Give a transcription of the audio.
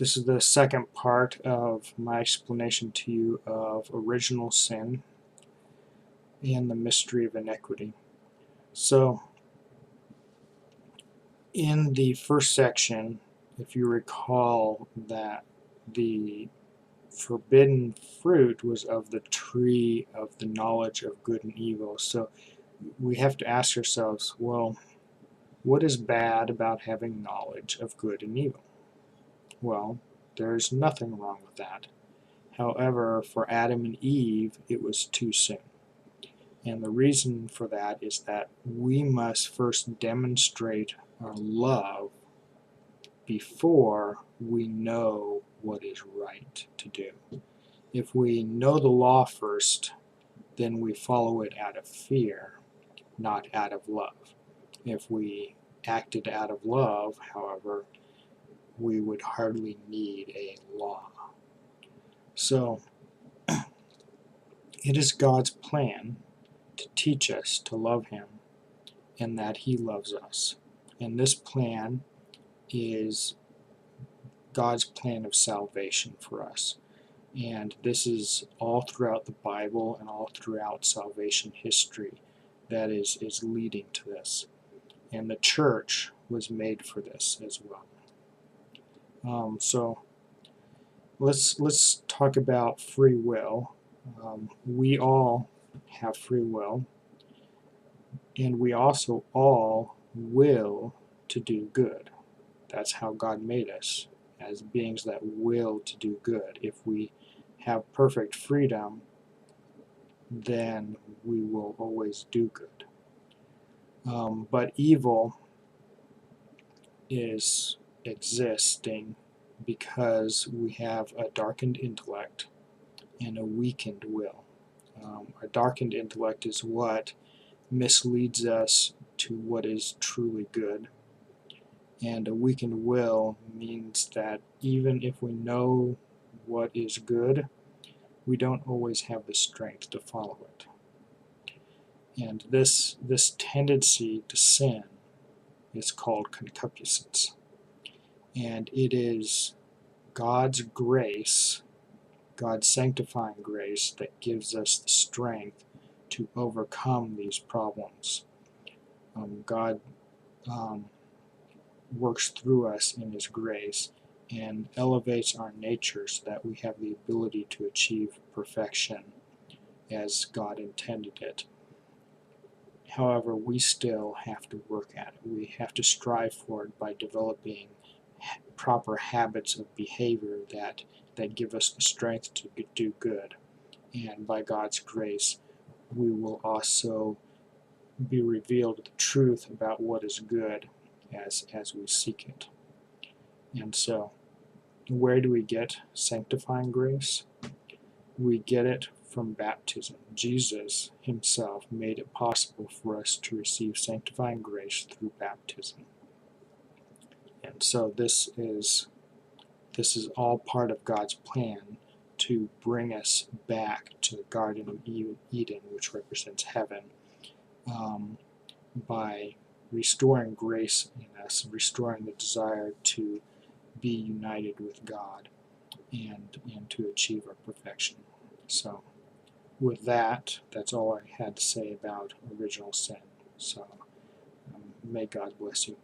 This is the second part of my explanation to you of original sin and the mystery of iniquity. So, in the first section, if you recall that the forbidden fruit was of the tree of the knowledge of good and evil. So we have to ask ourselves, well, what is bad about having knowledge of good and evil? Well, there's nothing wrong with that. However, for Adam and Eve, it was too soon. And the reason for that is that we must first demonstrate our love before we know what is right to do. If we know the law first, then we follow it out of fear, not out of love. If we acted out of love, however, we would hardly need a law. So, it is God's plan to teach us to love Him and that He loves us. And this plan is God's plan of salvation for us. And this is all throughout the Bible and all throughout salvation history that is leading to this. And the church was made for this as well. So let's talk about free will. We all have free will, and we also all will to do good. That's how God made us, as beings that will to do good. If we have perfect freedom, then we will always do good. But evil is existing because we have a darkened intellect and a weakened will. Our darkened intellect is what misleads us to what is truly good. And a weakened will means that even if we know what is good, we don't always have the strength to follow it. And this tendency to sin is called concupiscence. And it is God's grace, God's sanctifying grace, that gives us the strength to overcome these problems. God works through us in His grace and elevates our nature so that we have the ability to achieve perfection as God intended it. However, we still have to work at it. We have to strive for it by developing proper habits of behavior that give us the strength to do good. And by God's grace, we will also be revealed the truth about what is good as we seek it. And so, where do we get sanctifying grace? We get it from baptism. Jesus Himself made it possible for us to receive sanctifying grace through baptism. And so this is all part of God's plan to bring us back to the Garden of Eden, which represents heaven, by restoring grace in us, restoring the desire to be united with God and to achieve our perfection. So with that, that's all I had to say about original sin. So may God bless you.